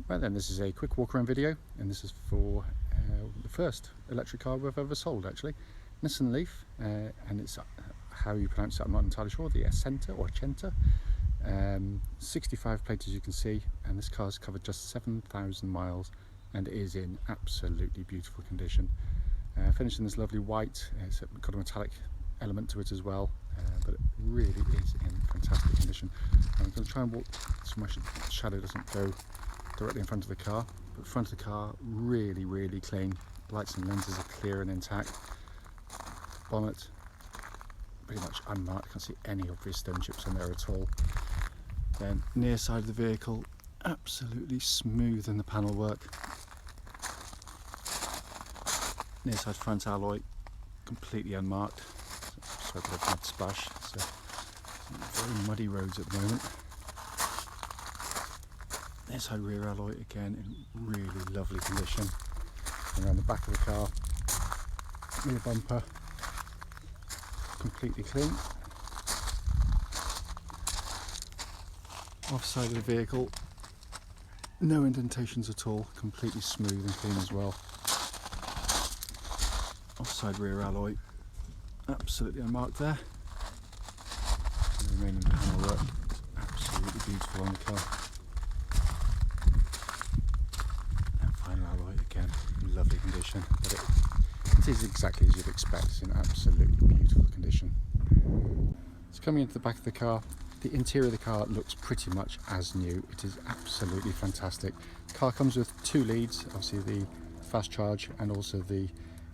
Right then, this is a quick walk around video, and this is for the first electric car we've ever sold actually. Nissan Leaf, and it's how you pronounce it, I'm not entirely sure, the Acenta or Acenta. 65 plate as you can see, and this car's covered just 7,000 miles and it is in absolutely beautiful condition. Finished in this lovely white, it's got a metallic element to it as well, but it really is in fantastic condition. I'm going to try and walk so my shadow doesn't go directly in front of the car, but the front of the car really clean. Lights and lenses are clear and intact. Bonnet pretty much unmarked, can't see any obvious stone chips on there at all. Then near side of the vehicle, absolutely smooth in the panel work. Near side front alloy, completely unmarked. So a bit of mud splash. So very muddy roads at the moment. Near side rear alloy again in really lovely condition. And around the back of the car, rear bumper completely clean. Off side of the vehicle, no indentations at all, completely smooth and clean as well. Offside rear alloy, absolutely unmarked there. And the remaining panel work, absolutely beautiful on the car. And final alloy again, in lovely condition, but it is exactly as you'd expect. It's in absolutely beautiful condition. So coming into the back of the car, the interior of the car looks pretty much as new. It is absolutely fantastic. The car comes with two leads, obviously the fast charge and also the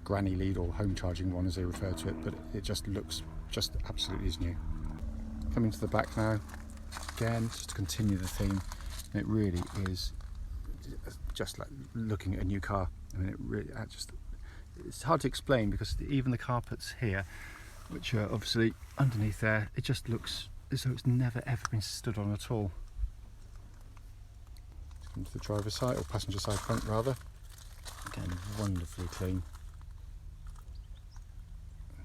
granny lead, or home charging one as they refer to it, but it just looks just absolutely as new. Coming to the back now, again, just to continue the theme, it really is just like looking at a new car. I mean, it really it's hard to explain because even the carpets here, which are obviously underneath there, it just looks as though it's never ever been stood on at all. Let's come to the driver's side, or passenger side front rather. Again, wonderfully clean.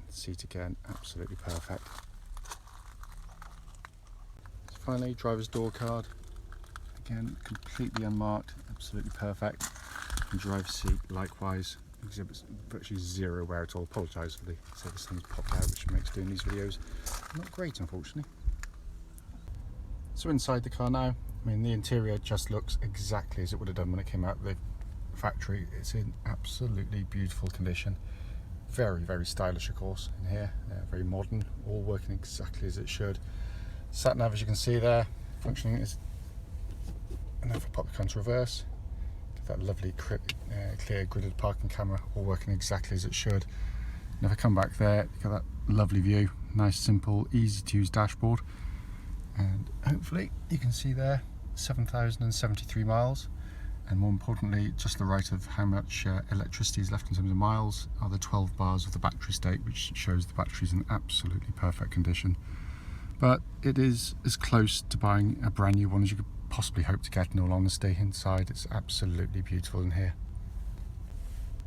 Seat again, absolutely perfect. So finally, driver's door card. Again, completely unmarked, absolutely perfect. And driver's seat, likewise, exhibits virtually zero wear at all. Apologise for this thing's popped out, which makes doing these videos not great, unfortunately. So inside the car now, I mean, the interior just looks exactly as it would have done when it came out of the factory. It's in absolutely beautiful condition. Very stylish, of course, in here. Very modern, all working exactly as it should. Sat nav, as you can see there, functioning as. And then if I pop the car into reverse, get that lovely clear gridded parking camera, all working exactly as it should. And if I come back there, you get that lovely view, nice, simple, easy to use dashboard. And hopefully you can see there 7,073 miles, and more importantly, just the right of how much electricity is left in terms of miles are the 12 bars of the battery state, which shows the battery's in absolutely perfect condition. But it is as close to buying a brand new one as you could possibly hope to get, in all honesty. Inside, it's absolutely beautiful in here.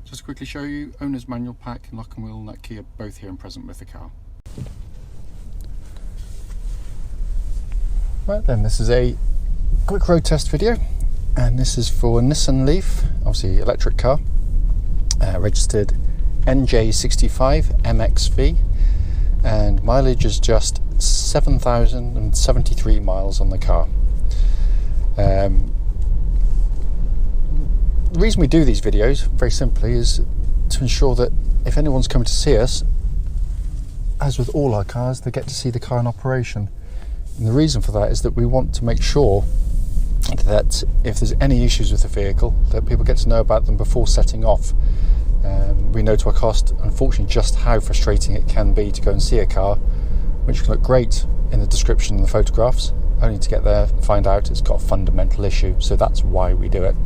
Just to quickly show you, owner's manual pack, lock and wheel nut key are both here and present with the car. Right then, this is a quick road test video, and this is for Nissan Leaf, obviously electric car, registered NJ65MXV, and mileage is just 7,073 miles on the car. The reason we do these videos, very simply, is to ensure that if anyone's coming to see us, as with all our cars, they get to see the car in operation. And the reason for that is that we want to make sure that if there's any issues with the vehicle, that people get to know about them before setting off. We know to our cost, unfortunately, just how frustrating it can be to go and see a car, which can look great in the description and the photographs, only to get there and find out it's got a fundamental issue. So that's why we do it.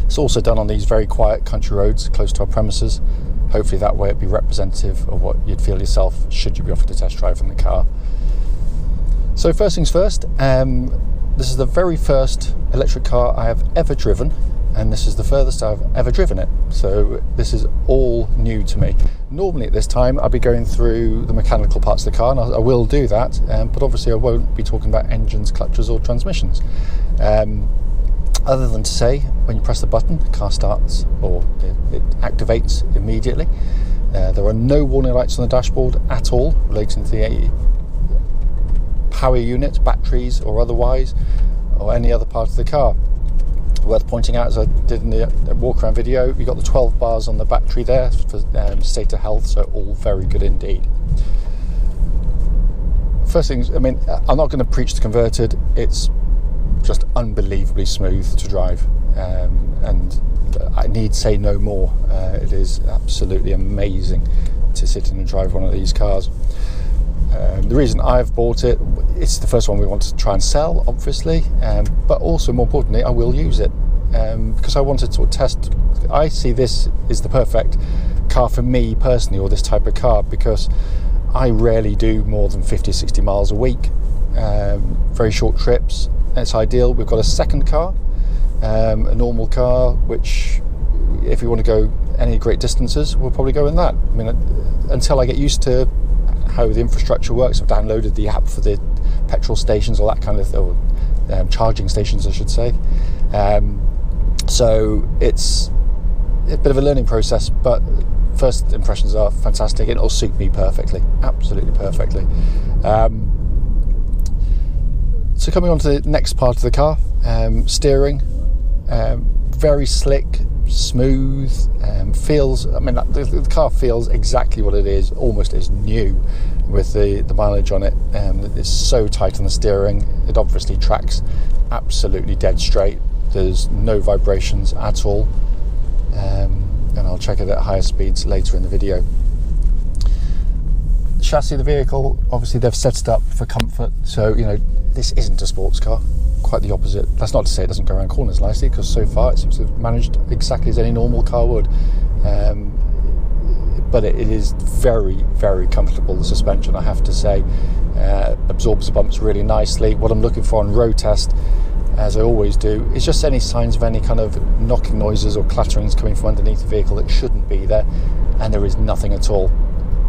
It's also done on these very quiet country roads close to our premises. Hopefully that way it'd be representative of what you'd feel yourself should you be offered a test drive in the car. So first things first, this is the very first electric car I have ever driven, and this is the furthest I've ever driven it. So this is all new to me. Normally at this time I'll be going through the mechanical parts of the car, and I will do that, but obviously I won't be talking about engines, clutches or transmissions. other than to say when you press the button, the car starts, or it activates immediately. There are no warning lights on the dashboard at all relating to the power unit, batteries or otherwise, or any other part of the car. Worth pointing out, as I did in the walk-around video, you've got the 12 bars on the battery there for state of health, so all very good indeed. First things, I mean, I'm not going to preach to converted. It's just unbelievably smooth to drive, and I need say no more. It is absolutely amazing to sit in and drive one of these cars. The reason I've bought it, it's the first one we want to try and sell, obviously, but also more importantly, I will use it because I wanted to test. I see this is the perfect car for me personally, or this type of car, because I rarely do more than 50-60 miles a week, very short trips. It's ideal. We've got a second car, a normal car, which if we want to go any great distances, we'll probably go in that. I mean, until I get used to how the infrastructure works, I've downloaded the app for the petrol stations, or that kind of thing, or charging stations I should say. So it's a bit of a learning process, but first impressions are fantastic. It'll suit me perfectly, absolutely perfectly. So coming on to the next part of the car, steering, very slick, smooth, feels, I mean, the car feels exactly what it is, almost as new with the mileage on it. It's so tight on the steering, it obviously tracks absolutely dead straight. There's no vibrations at all, and I'll check it at higher speeds later in the video. The chassis of the vehicle, obviously they've set it up for comfort, so you know this isn't a sports car, quite the opposite. That's not to say it doesn't go around corners nicely, because so far it seems to have managed exactly as any normal car would, but it is very, very comfortable. The suspension, I have to say, absorbs the bumps really nicely. What I'm looking for on road test, as I always do, is just any signs of any kind of knocking noises or clatterings coming from underneath the vehicle that shouldn't be there, and there is nothing at all.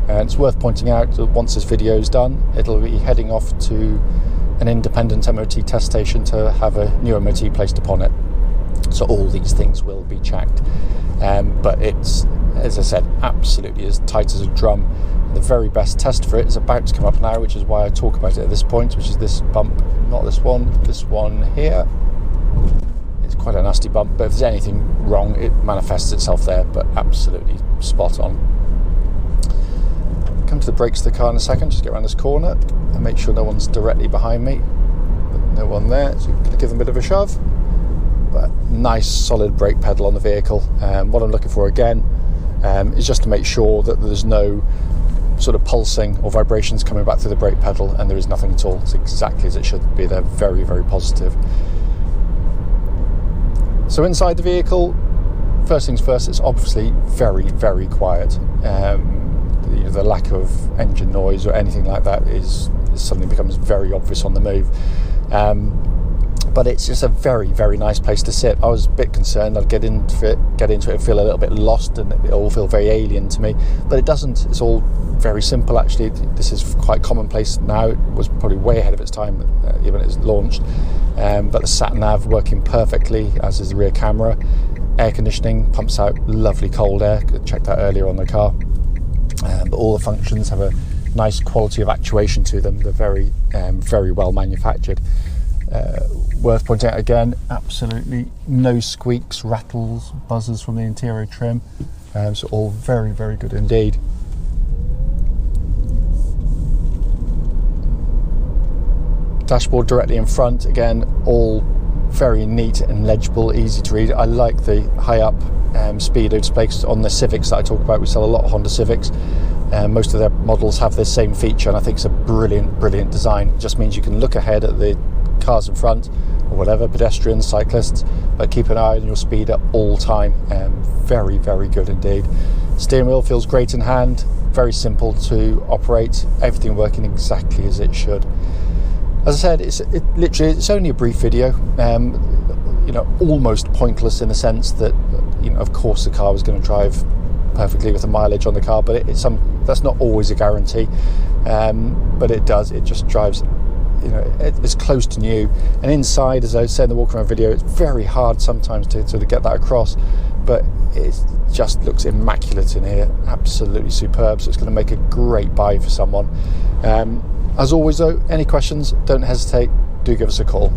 And it's worth pointing out that once this video is done, it'll be heading off to an independent MOT test station to have a new MOT placed upon it. So all these things will be checked. But it's, as I said, absolutely as tight as a drum. The very best test for it is about to come up now, which is why I talk about it at this point, which is this bump, not this one here. It's quite a nasty bump, but if there's anything wrong, it manifests itself there, but absolutely spot on. Come to the brakes of the car in a second, just get around this corner and make sure no one's directly behind me. No one there, so you're going to give them a bit of a shove. But nice solid brake pedal on the vehicle. What I'm looking for again is just to make sure that there's no sort of pulsing or vibrations coming back through the brake pedal, and there is nothing at all. It's exactly as it should be. They're very, very positive. So inside the vehicle, first things first, it's obviously very, very quiet. The lack of engine noise or anything like that is suddenly becomes very obvious on the move. But it's just a very, very nice place to sit. I was a bit concerned I'd get into it and feel a little bit lost and it all feel very alien to me, but it doesn't. It's all very simple actually. This is quite commonplace now. It was probably way ahead of its time even as it launched, but the sat nav working perfectly, as is the rear camera. Air conditioning pumps out lovely cold air, checked that earlier on the car. But all the functions have a nice quality of actuation to them. They're very, very well manufactured. Worth pointing out again, absolutely no squeaks, rattles, buzzers from the interior trim. So all very, very good indeed. Dashboard directly in front, again, all very neat and legible, easy to read. I like the high up speedo displays on the Civics that I talk about. We sell a lot of Honda Civics. Most of their models have this same feature, and I think it's a brilliant, brilliant design. It just means you can look ahead at the cars in front, or whatever, pedestrians, cyclists, but keep an eye on your speed at all time. Very, very good indeed. Steering wheel feels great in hand, very simple to operate, everything working exactly as it should. As I said, it's only a brief video, almost pointless in the sense that, of course the car was going to drive perfectly with the mileage on the car, but that's not always a guarantee. But it does. It just drives it's close to new. And inside, as I said in the walk around video, it's very hard sometimes to sort of get that across, but it just looks immaculate in here, absolutely superb. So it's going to make a great buy for someone. As always though, any questions, don't hesitate, do give us a call.